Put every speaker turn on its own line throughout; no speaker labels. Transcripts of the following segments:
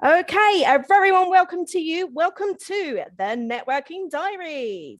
Okay, a very warm welcome to you. Welcome to the Networking Diaries.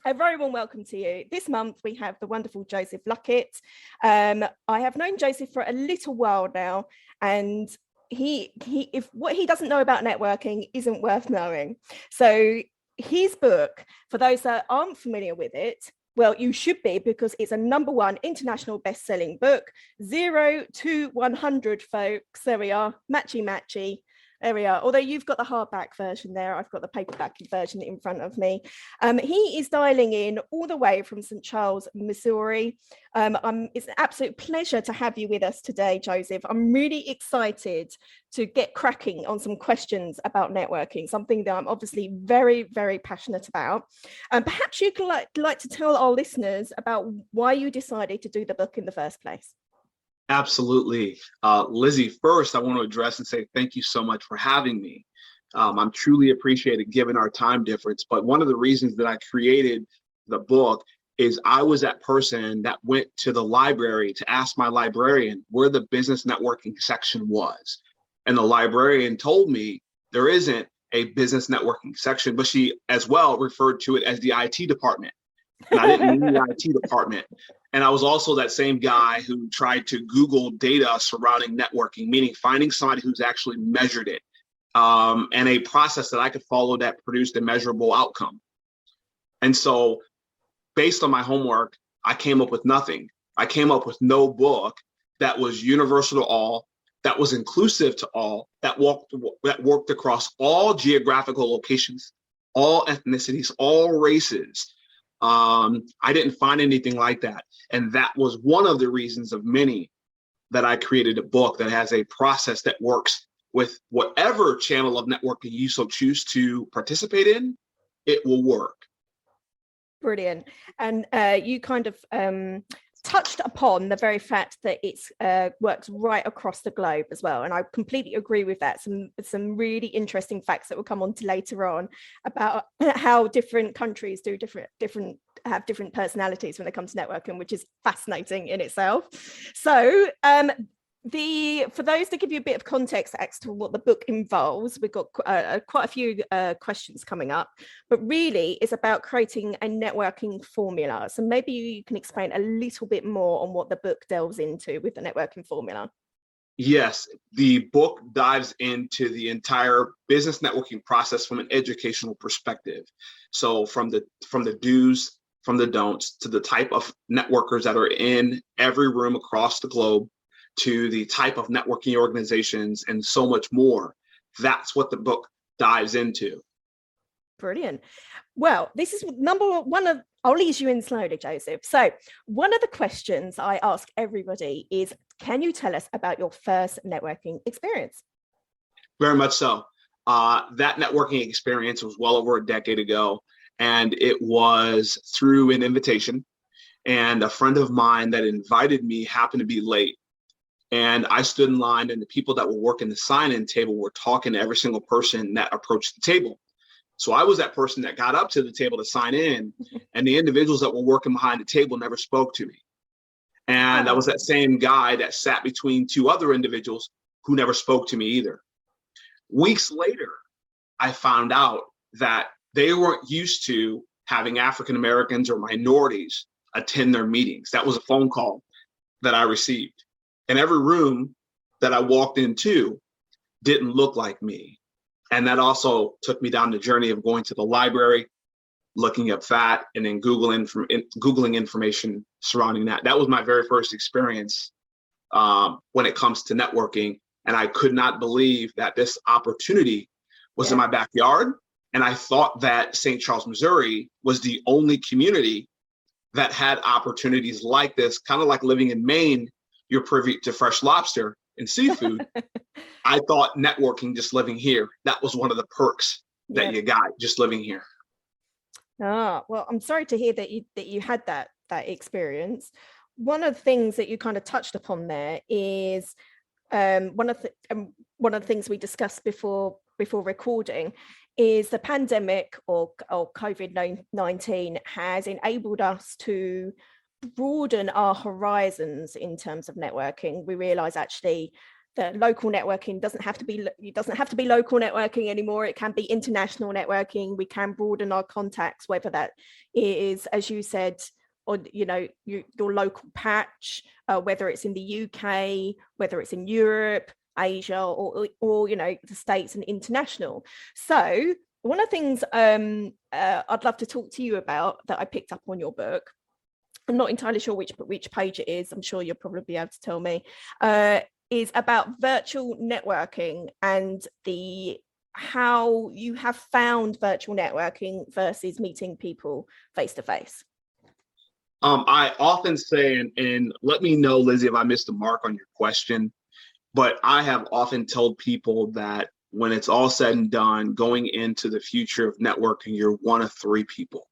A very warm welcome to you. This month we have the wonderful Joseph Luckett. I have known Joseph for a little while now, and if what he doesn't know about networking isn't worth knowing. So his book, for those that aren't familiar with it, well, you should be, because it's a #1 international best-selling book. 0 to 100, folks. There we are. Matchy. There we are. Although you've got the hardback version there, I've got the paperback version in front of me. He is dialing in all the way from St. Charles, Missouri. It's an absolute pleasure to have you with us today, Joseph. I'm really excited to get cracking on some questions about networking, something that I'm obviously very, very passionate about. Perhaps you could like to tell our listeners about why you decided to do the book in the first place.
Absolutely. Lizzie, first, I want to address and say thank you so much for having me. I'm truly appreciated given our time difference. But one of the reasons that I created the book is I was that person that went to the library to ask my librarian where the business networking section was. And the librarian told me there isn't a business networking section, but she as well referred to it as the IT department. And I didn't mean the IT department. And I was also that same guy who tried to Google data surrounding networking, meaning finding somebody who's actually measured it, and a process that I could follow that produced a measurable outcome. And so based on my homework, I came up with nothing. I came up with no book that was universal to all, that was inclusive to all, that worked across all geographical locations, all ethnicities, all races. I didn't find anything like that. And that was one of the reasons of many that I created a book that has a process that works with whatever channel of networking you so choose to participate in. It will work.
Brilliant. And you kind of touched upon the very fact that it works right across the globe as well. And I completely agree with that. Some really interesting facts that will come on to later on about how different countries do have different personalities when it comes to networking, which is fascinating in itself. So for those to give you a bit of context as to what the book involves, we've got quite a few questions coming up, but really it's about creating a networking formula. So maybe you can explain a little bit more on what the book delves into with the networking formula.
Yes, the book dives into the entire business networking process from an educational perspective. So from the do's, from the don'ts, to the type of networkers that are in every room across the globe, to the type of networking organizations, and so much more. That's what the book dives into.
Brilliant. Well, this is #1 I'll ease you in slowly, Joseph. So one of the questions I ask everybody is, can you tell us about your first networking experience?
Very much so. That networking experience was well over a decade ago, and it was through an invitation. And a friend of mine that invited me happened to be late. And I stood in line, and the people that were working the sign-in table were talking to every single person that approached the table. So I was that person that got up to the table to sign in, and the individuals that were working behind the table never spoke to me. And I was that same guy that sat between two other individuals who never spoke to me either. Weeks later, I found out that they weren't used to having African Americans or minorities attend their meetings. That was a phone call that I received. And every room that I walked into didn't look like me. And that also took me down the journey of going to the library, looking up that, and then Googling information surrounding that. That was my very first experience when it comes to networking. And I could not believe that this opportunity was in my backyard. And I thought that St. Charles, Missouri was the only community that had opportunities like this, kind of like living in Maine. You're privy to fresh lobster and seafood. I thought networking, just living here, that was one of the perks that you got just living here.
Well, I'm sorry to hear that you had that experience. One of the things that you kind of touched upon there is one of the things we discussed before recording is the pandemic or COVID-19 has enabled us to broaden our horizons in terms of networking, we realize actually that local networking doesn't have to be local networking anymore. It can be international networking. We can broaden our contacts, whether that is, as you said, or your local patch, whether it's in the UK, whether it's in Europe, Asia, or the States, and international. So one of the things I'd love to talk to you about that I picked up on your book, I'm not entirely sure which page it is, I'm sure you'll probably be able to tell me, is about virtual networking and how you have found virtual networking versus meeting people face to face.
I often say, and let me know, Lizzie, if I missed the mark on your question, but I have often told people that when it's all said and done, going into the future of networking, you're one of three people.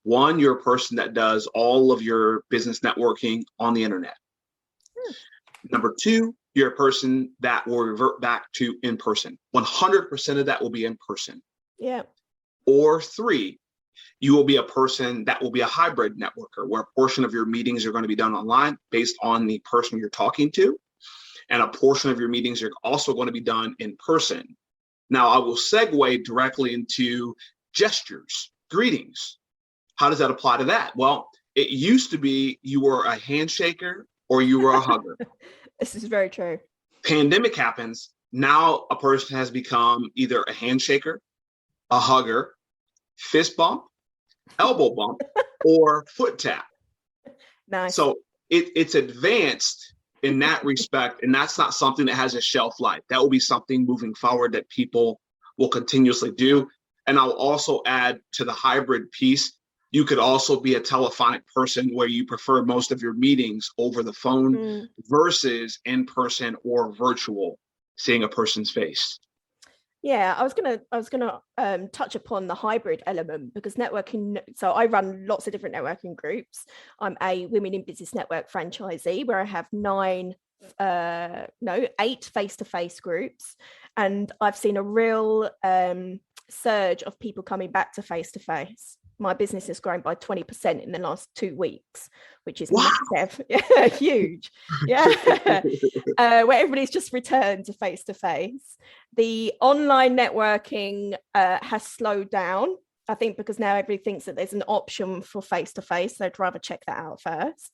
One, you're a person that does all of your business networking on the internet. Number two, you're a person that will revert back to in person. 100% of that will be in person.
Yeah.
Or three, you will be a person that will be a hybrid networker, where a portion of your meetings are going to be done online based on the person you're talking to, and a portion of your meetings are also going to be done in person. Now, I will segue directly into gestures, greetings. How does that apply to that? Well, it used to be you were a handshaker or you were a hugger.
This is very true.
Pandemic happens. Now a person has become either a handshaker, a hugger, fist bump, elbow bump, or foot tap.
Nice.
So it's advanced in that respect, and that's not something that has a shelf life. That will be something moving forward that people will continuously do. And I'll also add to the hybrid piece, you could also be a telephonic person where you prefer most of your meetings over the phone versus in person or virtual, seeing a person's face.
Yeah, I was gonna touch upon the hybrid element, because networking. So I run lots of different networking groups. I'm a Women in Business Network franchisee, where I have 8 face-to-face groups, and I've seen a real surge of people coming back to face-to-face. My business has grown by 20% in the last 2 weeks, which is massive. Yeah, huge. Yeah. Where everybody's just returned to face-to-face. The online networking has slowed down, I think, because now everybody thinks that there's an option for face-to-face. So I'd rather check that out first.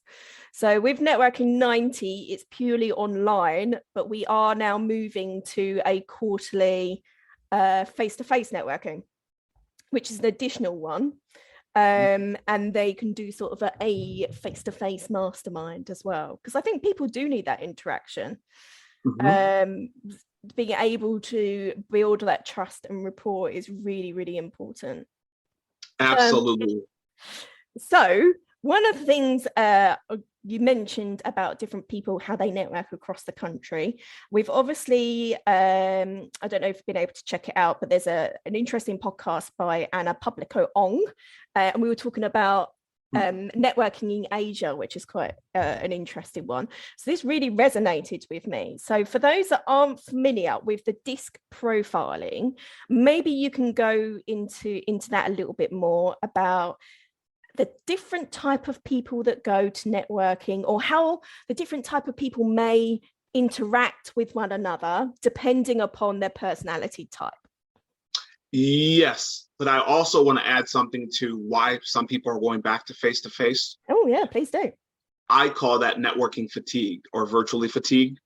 So with Networking 90, it's purely online, but we are now moving to a quarterly face-to-face networking, which is an additional one. And they can do sort of a face-to-face mastermind as well, because I think people do need that interaction. Being able to build that trust and rapport is really, really important.
Absolutely.
So one of the things you mentioned about different people, how they network across the country. We've obviously, I don't know if you've been able to check it out, but there's an interesting podcast by Anna Publico-Ong, and we were talking about networking in Asia, which is quite an interesting one. So this really resonated with me. So for those that aren't familiar with the DISC profiling, maybe you can go into that a little bit more about the different type of people that go to networking, or how the different type of people may interact with one another depending upon their personality type.
Yes, but I also want to add something to why some people are going back to face-to-face.
Oh yeah, please do.
I call that networking fatigue, or virtually fatigued.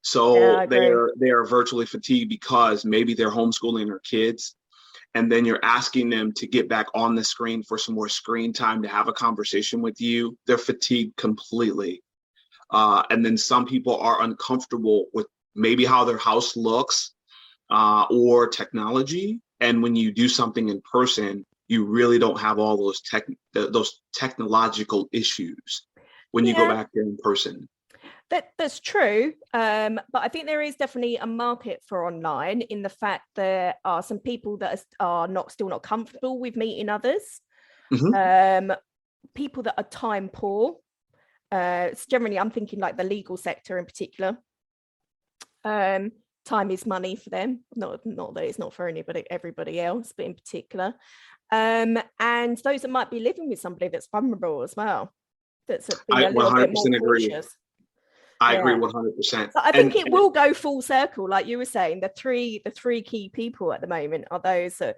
So they are virtually fatigued because maybe they're homeschooling their kids, and then you're asking them to get back on the screen for some more screen time to have a conversation with you. They're fatigued completely. And then some people are uncomfortable with maybe how their house looks or technology. And when you do something in person, you really don't have all those technological issues when you go back there in person.
That's true, but I think there is definitely a market for online, in the fact there are some people that are still not comfortable with meeting others. People that are time poor. It's generally, I'm thinking like the legal sector in particular. Time is money for them. Not that it's not for everybody else, but in particular. And those that might be living with somebody that's vulnerable as well. that's being
I
a little bit more
100% agree.
cautious.
I agree
Yeah.
100%.
So I think it will go full circle, like you were saying. The three key people at the moment are those that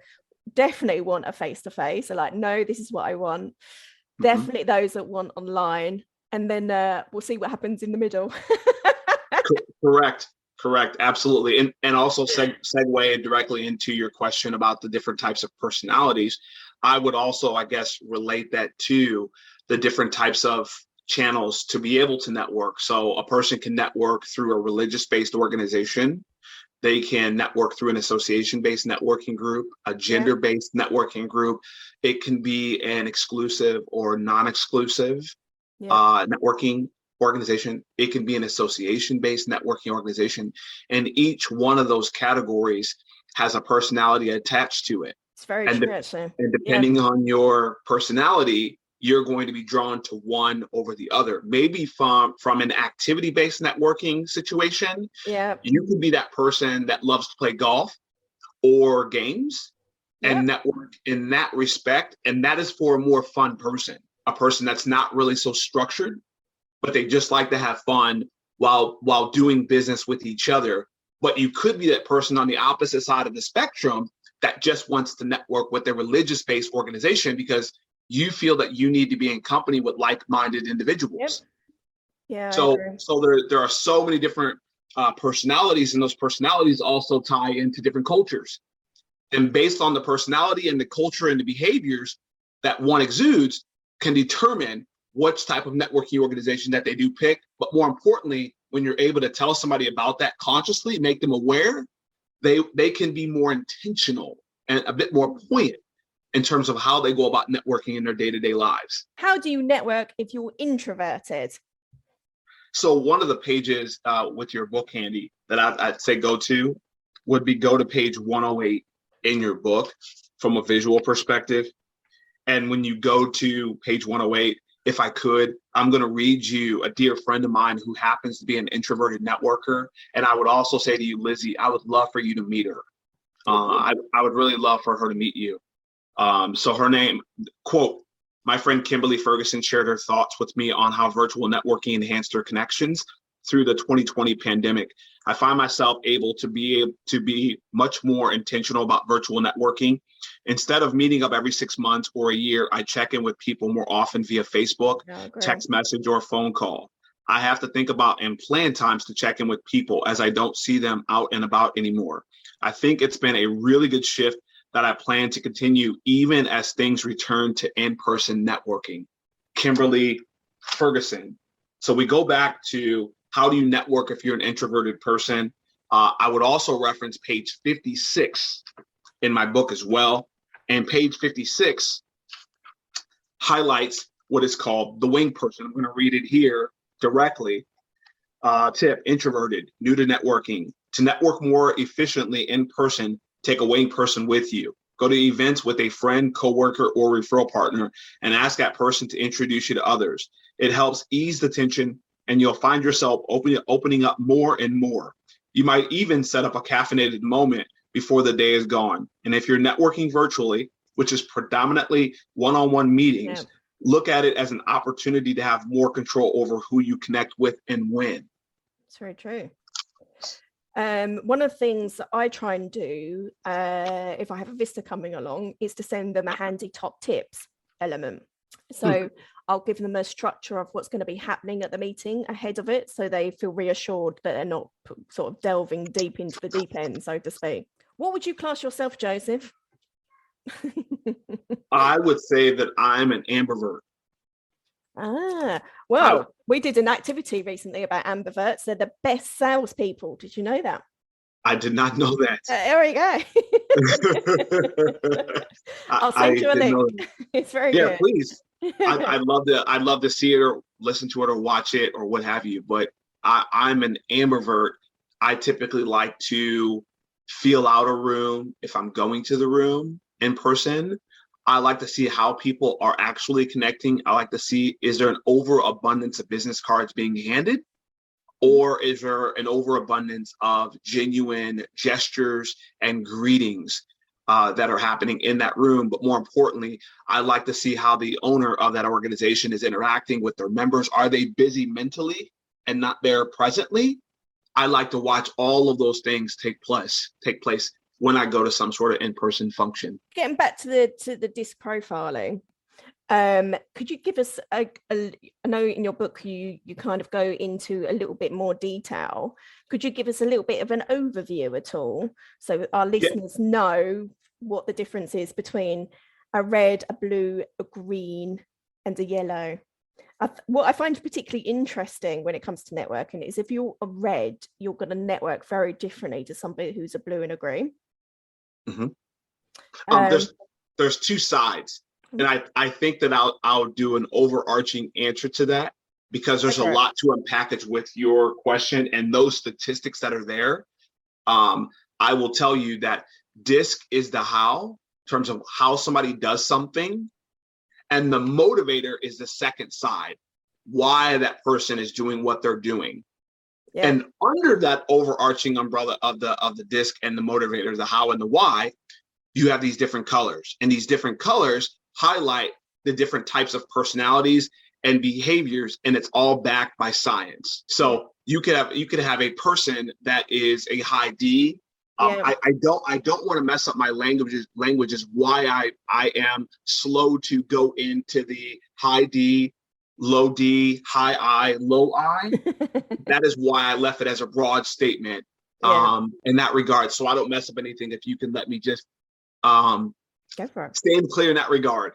definitely want a face-to-face. So like, no, this is what I want. Definitely those that want online, and then we'll see what happens in the middle.
Correct, absolutely. And also segue directly into your question about the different types of personalities. I would also, I guess, relate that to the different types of channels to be able to network. So a person can network through a religious-based organization. They can network through an association-based networking group, a gender-based networking group. It can be an exclusive or non-exclusive networking organization. It can be an association-based networking organization. And each one of those categories has a personality attached to it.
It's very true, actually.
And depending on your personality, you're going to be drawn to one over the other. Maybe from an activity-based networking situation, you could be that person that loves to play golf or games and network in that respect. And that is for a more fun person, a person that's not really so structured, but they just like to have fun while doing business with each other. But you could be that person on the opposite side of the spectrum that just wants to network with a religious-based organization because you feel that you need to be in company with like-minded individuals. So there are so many different personalities, and those personalities also tie into different cultures. And based on the personality and the culture and the behaviors that one exudes can determine which type of networking organization that they do pick. But more importantly, when you're able to tell somebody about that consciously, make them aware, they can be more intentional and a bit more poignant in terms of how they go about networking in their day-to-day lives.
How do you network if you're introverted?
So one of the pages with your book handy that I'd say go to page 108 in your book from a visual perspective. And when you go to page 108, if I could, I'm going to read you a dear friend of mine who happens to be an introverted networker. And I would also say to you, Lizzie, I would love for you to meet her. I would really love for her to meet you. So her name, quote, "My friend Kimberly Ferguson shared her thoughts with me on how virtual networking enhanced her connections through the 2020 pandemic. I find myself able to be much more intentional about virtual networking. Instead of meeting up every 6 months or a year, I check in with people more often via Facebook, text message, or phone call. I have to think about and plan times to check in with people as I don't see them out and about anymore. I think it's been a really good shift that I plan to continue even as things return to in-person networking." Kimberly Ferguson. So we go back to how do you network if you're an introverted person? I would also reference page 56 in my book as well. And page 56 highlights what is called the wing person. I'm going to read it here directly. Tip, introverted, new to networking. To network more efficiently in person, take a wing person with you. Go to events with a friend, coworker, or referral partner and ask that person to introduce you to others. It helps ease the tension and you'll find yourself opening up more and more. You might even set up a caffeinated moment before the day is gone. And if you're networking virtually, which is predominantly one-on-one meetings, look at it as an opportunity to have more control over who you connect with and when.
It's very true. One of the things that I try and do if I have a visitor coming along is to send them a handy top tips element. So I'll give them a structure of what's going to be happening at the meeting ahead of it, so they feel reassured that they're not sort of delving deep into the deep end, so to speak. What would you class yourself, Joseph?
I would say that I'm an ambivert.
We did an activity recently about ambiverts. They're the best salespeople. Did you know that?
I did not know that.
There we go. I'll send you a link. It's very good.
Yeah, please. I'd love to see it or listen to it or watch it or what have you. But I'm an ambivert. I typically like to feel out a room if I'm going to the room in person. I like to see how people are actually connecting. I like to see, is there an overabundance of business cards being handed? Or is there an overabundance of genuine gestures and greetings? that are happening in that room. But more importantly, I like to see how the owner of that organization is interacting with their members. Are they busy mentally and not there presently? I like to watch all of those things take place when I go to some sort of in-person function.
Getting back to the disc profiling, could you give us I know in your book you kind of go into a little bit more detail. Could you give us a little bit of an overview at all, so our listeners know what the difference is between a red, a blue, a green, and a yellow? What I find particularly interesting when it comes to networking is if you're a red, you're going to network very differently to somebody who's a blue and a green.
Mm-hmm. There's two sides, and I think that I'll do an overarching answer to that, because there's a lot to unpackage with your question and those statistics that are there. I will tell you that DISC is the how, in terms of how somebody does something, and the motivator is the second side, why that person is doing what they're doing. Yeah. And under that overarching umbrella of the DISC and the motivator, the how and the why, you have these different colors, and these different colors highlight the different types of personalities and behaviors, and it's all backed by science. So you could have a person that is a high D. I don't want to mess up my languages why I am slow to go into the high D, low D, high I, low I. That is why I left it as a broad statement in that regard, so I don't mess up anything. If you can let me just stand clear in that regard.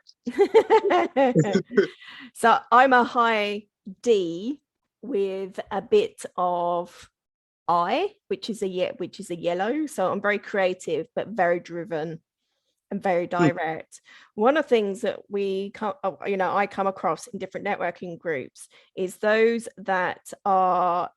So I'm a high D with a bit of I, which is a yellow. So I'm very creative, but very driven and very direct. One of the things that I come across in different networking groups is those that are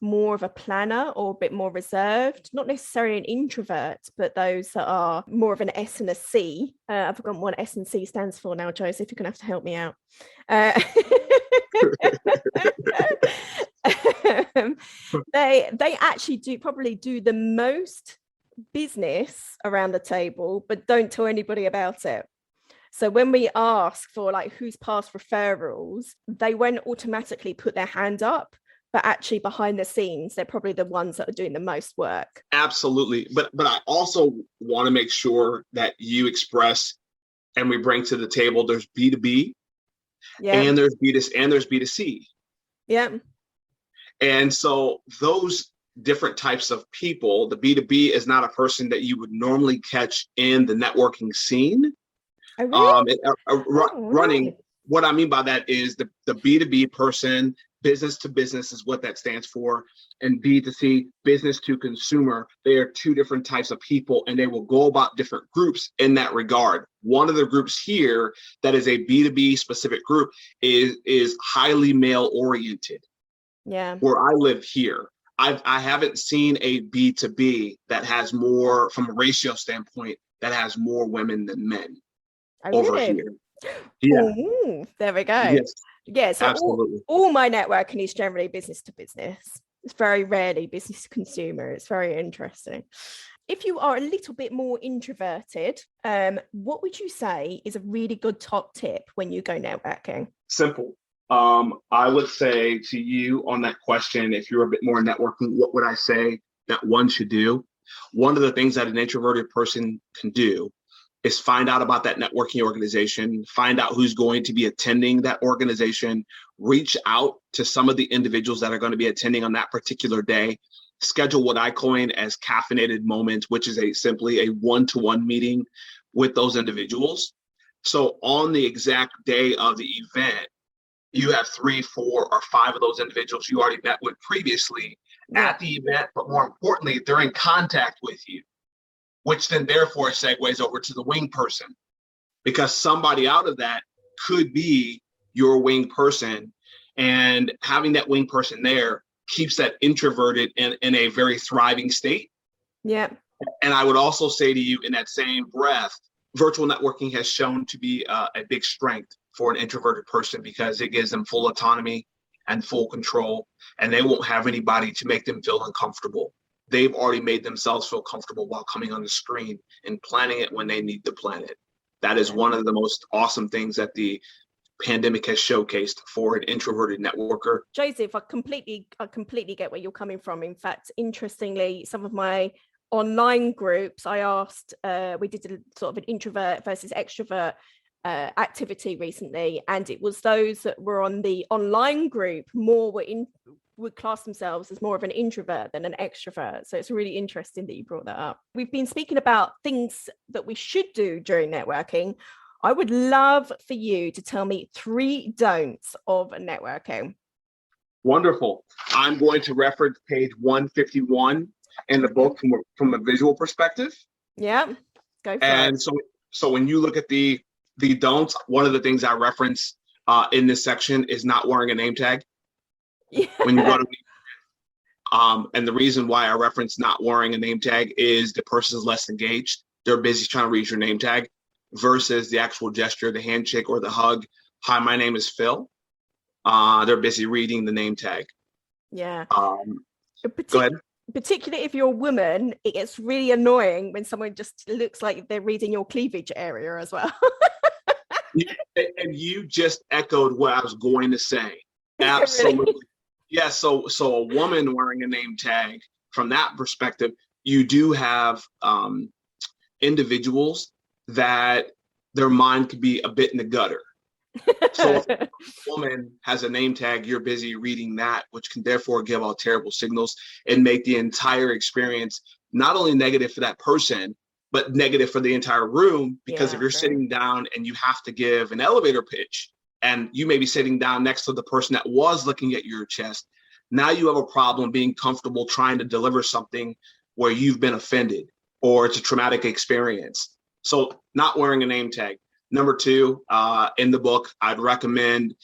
more of a planner or a bit more reserved, not necessarily an introvert, but those that are more of an S and a C. I've forgotten what S and C stands for now, Joseph. You're going to have to help me out. They actually probably do the most business around the table, but don't tell anybody about it. So when we ask for like who's past referrals, they won't automatically put their hand up, but actually behind the scenes, they're probably the ones that are doing the most work.
Absolutely. But I also want to make sure that you express and we bring to the table, there's B2B and there's B2C. Yeah. And so those different types of people, the B2B is not a person that you would normally catch in the networking scene. Oh, really? Running. What I mean by that is the B2B person, business to business is what that stands for, and B2C, business to consumer. They are two different types of people, and they will go about different groups in that regard. One of the groups here that is a B2B specific group is highly male oriented. Yeah. Where I live here, I haven't seen a B2B that has more, from a ratio standpoint, that has more women than men over here. Yeah.
Ooh, there we go.
Yes.
Yeah, so all my networking is generally business to business. It's very rarely business to consumer. It's very interesting. If you are a little bit more introverted, what would you say is a really good top tip when you go networking?
Simple. I would say to you on that question, if you're a bit more networking, what would I say that one should do? One of the things that an introverted person can do is find out about that networking organization, find out who's going to be attending that organization, reach out to some of the individuals that are going to be attending on that particular day, schedule what I coin as caffeinated moments, which is simply a one-to-one meeting with those individuals. So on the exact day of the event, you have 3, 4, or 5 of those individuals you already met with previously at the event, but more importantly, they're in contact with you, which then therefore segues over to the wing person, because somebody out of that could be your wing person, and having that wing person there keeps that introverted in a very thriving state. Yeah. And I would also say to you in that same breath, virtual networking has shown to be a big strength for an introverted person, because it gives them full autonomy and full control, and they won't have anybody to make them feel uncomfortable. they've already made themselves feel comfortable while coming on the screen and planning it when they need to plan it. That is one of the most awesome things that the pandemic has showcased for an introverted networker.
Joseph, I completely get where you're coming from. In fact, interestingly, some of my online groups, I asked, we did a sort of an introvert versus extrovert activity recently, and it was those that were on the online group would class themselves as more of an introvert than an extrovert. So it's really interesting that you brought that up. We've been speaking about things that we should do during networking. I would love for you to tell me 3 don'ts of networking.
Wonderful. I'm going to reference page 151 in the book from a visual perspective.
Yeah, go for
and
it.
So when you look at the don'ts, one of the things I reference in this section is not wearing a name tag.
Yeah.
When you go to and the reason why I reference not wearing a name tag is the person is less engaged. They're busy trying to read your name tag versus the actual gesture, the handshake or the hug. Hi, my name is Phil. They're busy reading the name tag.
Yeah.
Go ahead.
Particularly if you're a woman, it gets really annoying when someone just looks like they're reading your cleavage area as well.
And you just echoed what I was going to say.
Really?
Absolutely. Yeah, so a woman wearing a name tag, from that perspective, you do have individuals that their mind could be a bit in the gutter. So if a woman has a name tag, you're busy reading that, which can therefore give out terrible signals and make the entire experience not only negative for that person, but negative for the entire room. Because if you're sitting down and you have to give an elevator pitch, and you may be sitting down next to the person that was looking at your chest, now you have a problem being comfortable trying to deliver something where you've been offended or it's a traumatic experience. So not wearing a name tag. Number 2, in the book, I'd recommend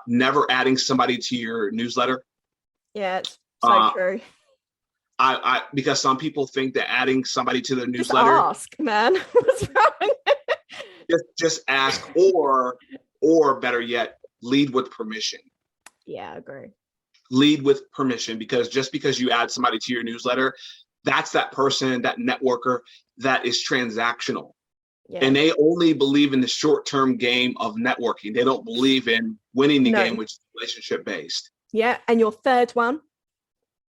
never adding somebody to your newsletter.
Yeah, it's so true.
Because some people think that adding somebody to their newsletter.
Just ask, man. What's wrong?
just ask, or better yet, lead with permission.
Yeah, I agree.
Lead with permission, because just because you add somebody to your newsletter, that's that person, that networker that is transactional. Yeah. And they only believe in the short-term game of networking. They don't believe in winning the game, which is relationship-based.
Yeah, and your third one?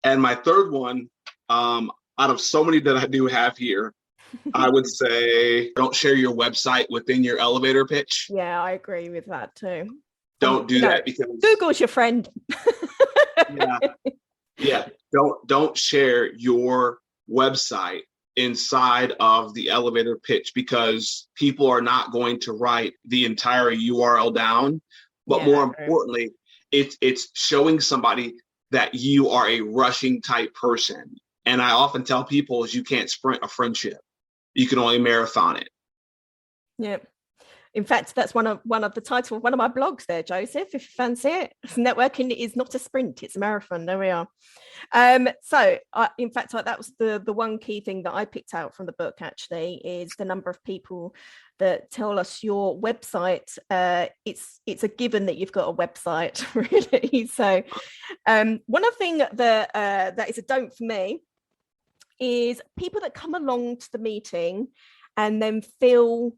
And my third one, out of so many that I do have here, I would say don't share your website within your elevator pitch.
Yeah, I agree with that too.
Don't do that, because
Google's your friend.
Yeah. Don't share your website inside of the elevator pitch, because people are not going to write the entire URL down. But more importantly, it's showing somebody that you are a rushing type person. And I often tell people is you can't sprint a friendship. You can only marathon it. Yeah.
In fact, that's one of the titles of one of my blogs there, Joseph, if you fancy it. Networking is not a sprint, it's a marathon. There we are. So in fact, that was the one key thing that I picked out from the book, actually, is the number of people that tell us your website. It's a given that you've got a website, really. So one of the things that is a don't for me is people that come along to the meeting and then feel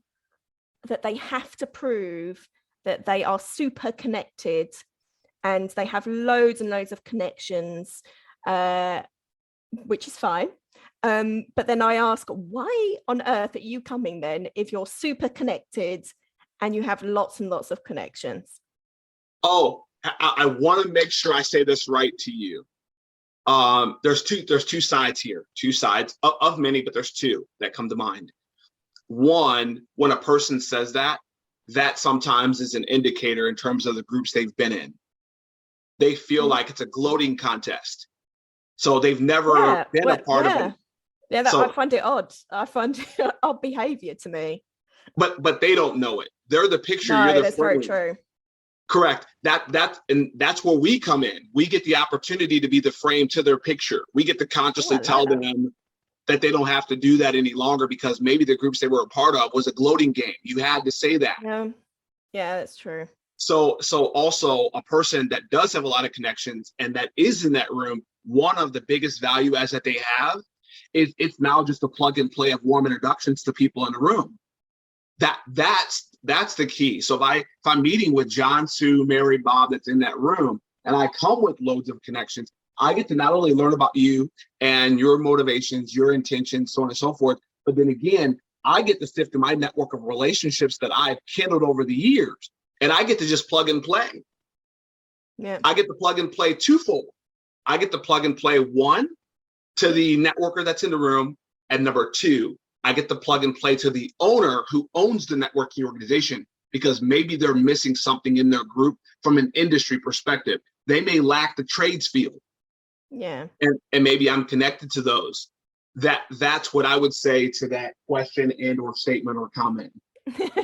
that they have to prove that they are super connected and they have loads and loads of connections, which is fine. But then I ask, why on earth are you coming then if you're super connected and you have lots and lots of connections?
Oh, I want to make sure I say this right to you. There's two sides here, two sides of many, but there's two that come to mind. One, when a person says that sometimes is an indicator in terms of the groups they've been in. They feel like it's a gloating contest. So they've never been a part of it.
Yeah, I find it odd. I find it odd behavior to me.
But they don't know it. They're the picture.
No,
you're the
that's
frame.
very true.
Correct. That's where we come in. We get the opportunity to be the frame to their picture. We get to consciously tell them that they don't have to do that any longer, because maybe the groups they were a part of was a gloating game. You had to say that.
Yeah, that's true.
So also a person that does have a lot of connections and that is in that room one of the biggest value adds that they have is it's now just a plug and play of warm introductions to people in the room. That's the key. So if I'm meeting with John, Sue, Mary, Bob, that's in that room, and I come with loads of connections, I get to not only learn about you and your motivations, your intentions, so on and so forth, but then again, I get to sift through my network of relationships that I've kindled over the years, and I get to just plug and play.
Yeah.
I get to plug and play twofold. I get to plug and play one to the networker that's in the room, and number two, I get to plug and play to the owner who owns the networking organization, because maybe they're missing something in their group from an industry perspective. They may lack the trades field.
Yeah.
And maybe I'm connected to those. That's what I would say to that question and or statement or comment.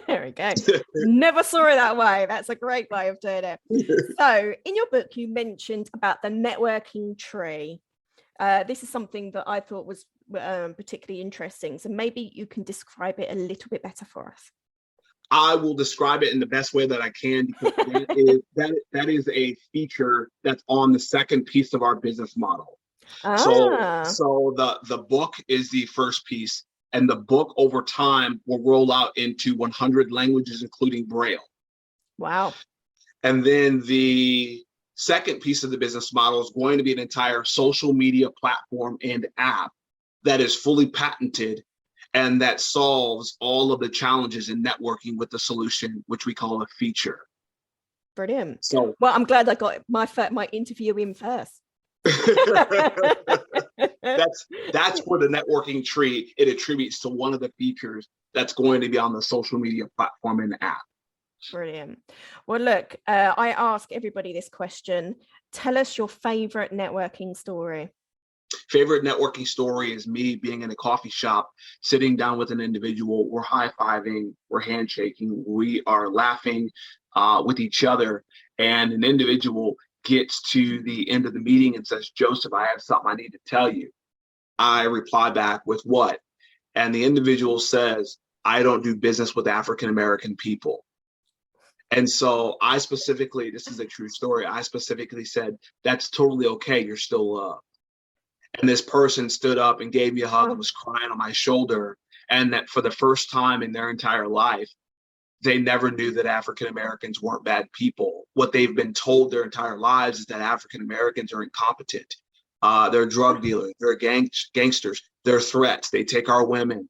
There we go. Never saw it that way. That's a great way of doing it. So in your book, you mentioned about the networking tree. This is something that I thought was particularly interesting. So maybe you can describe it a little bit better for us.
I will describe it in the best way that I can, because that is a feature that's on the second piece of our business model. So the book is the first piece, and the book over time will roll out into 100 languages, including Braille.
Wow.
And then the second piece of the business model is going to be an entire social media platform and app that is fully patented and that solves all of the challenges in networking with the solution, which we call a feature.
Brilliant.
So,
well, I'm glad I got my interview in first.
that's where the networking tree, it attributes to one of the features that's going to be on the social media platform and app.
Brilliant. Well, look, I ask everybody this question. Tell us your favorite networking story.
Favorite networking story is me being in a coffee shop, sitting down with an individual. We're high-fiving, we're handshaking, we are laughing with each other, and an individual gets to the end of the meeting and says, "Joseph, I have something I need to tell you." I reply back with, "What?" And the individual says, "I don't do business with African-American people." And so I specifically, this is a true story, I specifically said, "That's totally okay, you're still loved." And this person stood up and gave me a hug and was crying on my shoulder. And that for the first time in their entire life, they never knew that African Americans weren't bad people. What they've been told their entire lives is that African Americans are incompetent. They're drug dealers, they're gangsters, they're threats, they take our women.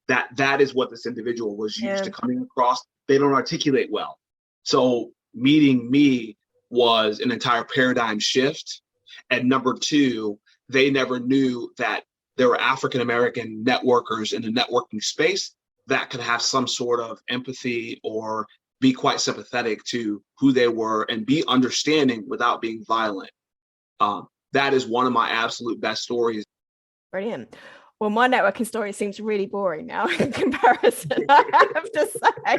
That is what this individual was used to coming across. They don't articulate well. So meeting me was an entire paradigm shift. And number two, they never knew that there were African-American networkers in the networking space that could have some sort of empathy or be quite sympathetic to who they were and be understanding without being violent. That is one of my absolute best stories.
Brilliant. Well, my networking story seems really boring now in comparison, I have to say.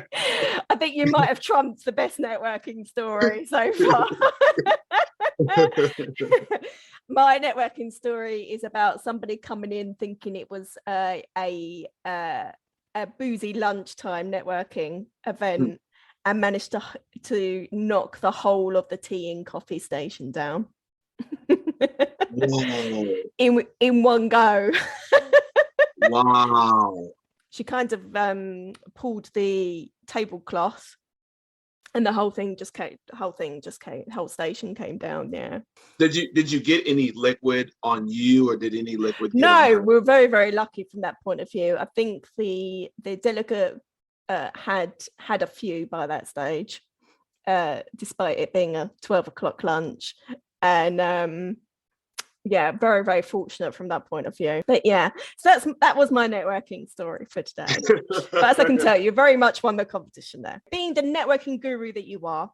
I think you might have trumped the best networking story so far. My networking story is about somebody coming in thinking it was a boozy lunchtime networking event and managed to knock the whole of the tea and coffee station down. in one go.
Wow.
She kind of pulled the tablecloth and the whole station came down. Yeah. Did
you get any liquid on you, or did any liquid get
No, we're very, very lucky from that point of view. I think the delegate had a few by that stage, despite it being a 12 o'clock lunch. And yeah, very, very fortunate from that point of view. But yeah, so that was my networking story for today. But as I can tell you, very much won the competition there. Being the networking guru that you are,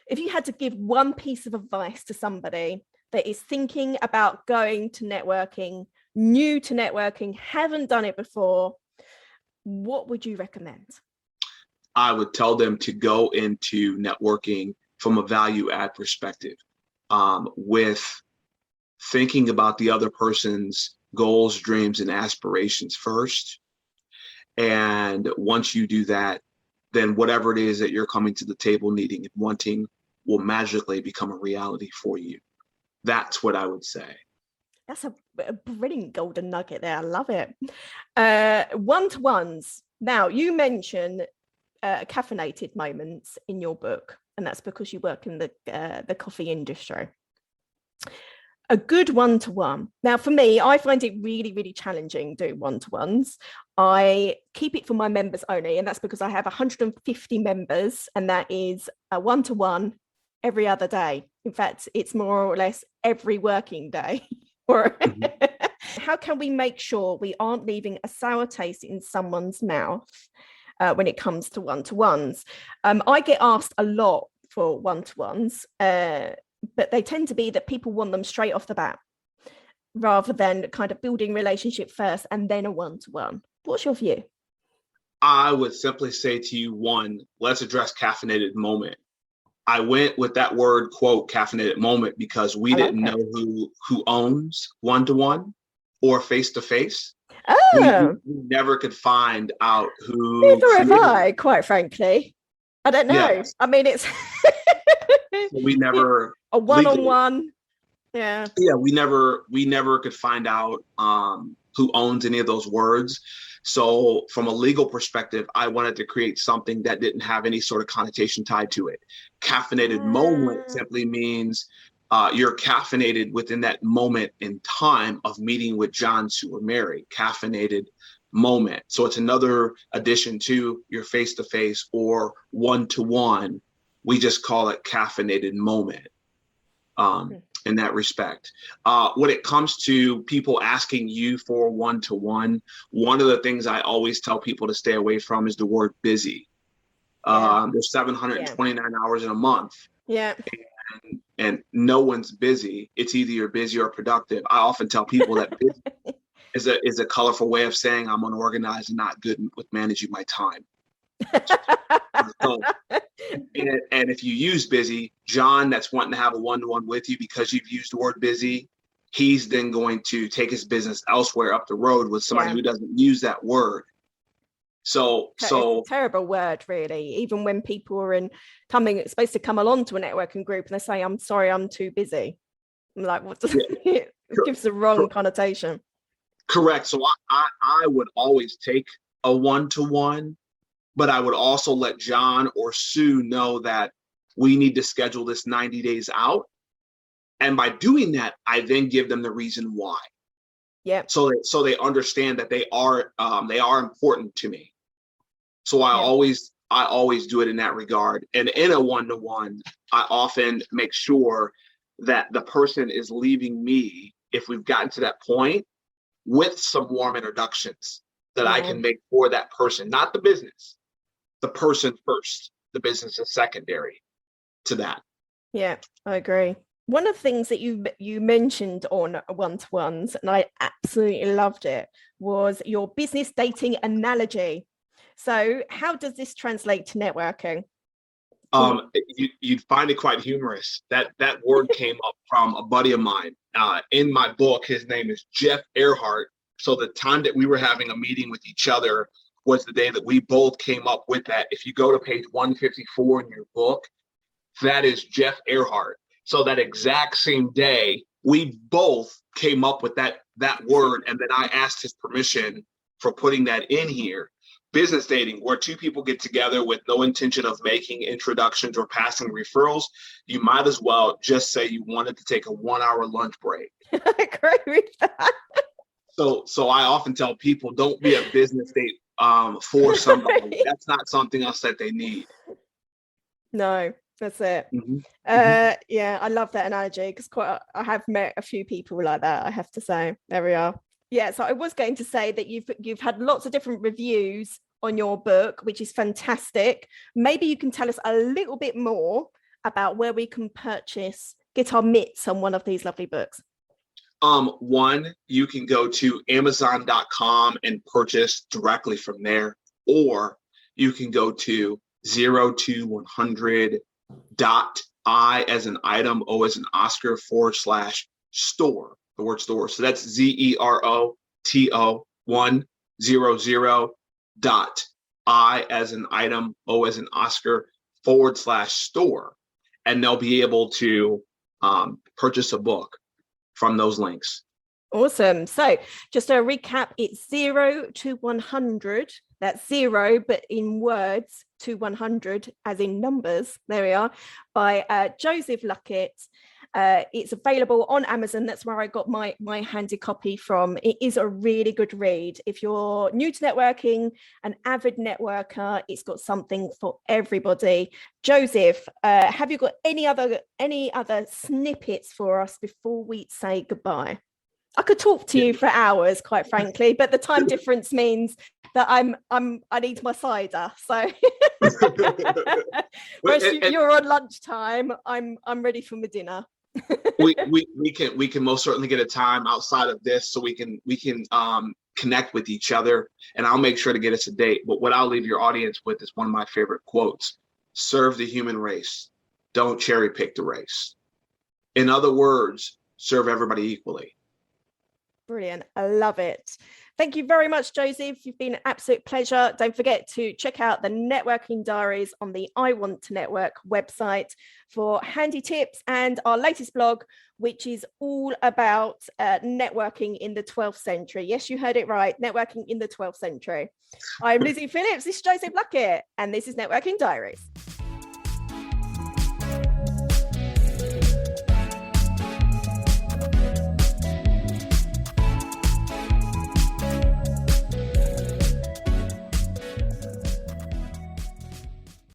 if you had to give one piece of advice to somebody that is thinking about going to networking, new to networking, haven't done it before, what would you recommend?
I would tell them to go into networking from a value add perspective, with thinking about the other person's goals, dreams, and aspirations first. And once you do that, then whatever it is that you're coming to the table needing and wanting will magically become a reality for you. That's what I would say.
That's a brilliant golden nugget there. I love it. One-to-ones. Now, you mention caffeinated moments in your book, and that's because you work in the coffee industry. A good one-to-one. Now, for me, I find it really, really challenging doing one-to-ones. I keep it for my members only, and that's because I have 150 members, and that is a one-to-one every other day. In fact, it's more or less every working day. How can we make sure we aren't leaving a sour taste in someone's mouth when it comes to one-to-ones? I get asked a lot for one-to-ones, but they tend to be that people want them straight off the bat rather than kind of building relationship first and then a one-to-one. What's your view?
I would simply say to you, one, let's address caffeinated moment. I went with that word, quote, caffeinated moment, because we didn't know who owns one-to-one or face-to-face.
Oh.
We never could find out who.
Neither have I, quite frankly. I don't know.
Yes.
I mean, it's
we never
a one-on-one. Yeah.
We never could find out who owns any of those words. So from a legal perspective, I wanted to create something that didn't have any sort of connotation tied to it. Caffeinated moment simply means you're caffeinated within that moment in time of meeting with John, Sue, or Mary. Caffeinated moment. So it's another addition to your face-to-face or one-to-one. We just call it caffeinated moment in that respect. When it comes to people asking you for one-to-one, one of the things I always tell people to stay away from is the word busy. There's 729 hours in a month.
Yeah.
And no one's busy. It's either you're busy or productive. I often tell people that busy is a colorful way of saying I'm unorganized and not good with managing my time. And if you use busy, John, that's wanting to have a one-to-one with you because you've used the word busy, he's then going to take his business elsewhere up the road with somebody who doesn't use that word. So it's a
terrible word, really. Even when people are supposed to come along to a networking group and they say, "I'm sorry, I'm too busy." I'm like, what does it gives the wrong connotation.
Correct. So I would always take a one-to-one, but I would also let John or Sue know that we need to schedule this 90 days out. And by doing that, I then give them the reason why.
Yeah.
So they understand that they are important to me. So I always do it in that regard. And in a one-to-one, I often make sure that the person is leaving me, if we've gotten to that point, with some warm introductions that I can make for that person, not the business, the person first, the business is secondary to that.
Yeah, I agree. One of the things that you mentioned on one-to-ones, and I absolutely loved it, was your business dating analogy. So how does this translate to networking?
You'd find it quite humorous. That word came up from a buddy of mine. In my book, his name is Jeff Earhart. So the time that we were having a meeting with each other was the day that we both came up with that. If you go to page 154 in your book, that is Jeff Earhart. So that exact same day, we both came up with that word, and then I asked his permission for putting that in here. Business dating, where two people get together with no intention of making introductions or passing referrals, you might as well just say you wanted to take a 1-hour lunch break.
I agree with that.
So I often tell people, don't be a business date for somebody. That's not something else that they need.
No, that's it. Yeah, I love that analogy because I have met a few people like that, I have to say. There we are. Yeah, so I was going to say that you've had lots of different reviews on your book, which is fantastic. Maybe you can tell us a little bit more about where we can get our mitts on one of these lovely books.
One, you can go to Amazon.com and purchase directly from there, or you can go to 0 to 100.I as an item, O as an Oscar /store. The word store. So that's ZEROTO 100.I as an item, O as an Oscar /store. And they'll be able to purchase a book from those links.
Awesome. So just a recap, it's 0 to 100. That's 0, but in words, to 100, as in numbers. There we are, by Joseph Luckett. It's available on Amazon. That's where I got my handy copy from. It is a really good read. If you're new to networking, an avid networker, it's got something for everybody. Joseph, have you got any other snippets for us before we say goodbye? I could talk to you for hours, quite frankly, but the time difference means that I need my cider. So whereas you're on lunchtime, I'm ready for my dinner.
we can most certainly get a time outside of this so we can connect with each other, and I'll make sure to get us a date. But what I'll leave your audience with is one of my favorite quotes: serve the human race, don't cherry pick the race. In other words, serve everybody equally.
Brilliant. I love it. Thank you very much, Joseph. You've been an absolute pleasure. Don't forget to check out the Networking Diaries on the I Want to Network website for handy tips, and our latest blog, which is all about networking in the 12th century. Yes, you heard it right. Networking in the 12th century. I'm Lizzie Phillips. This is Joseph Luckett, and this is Networking Diaries.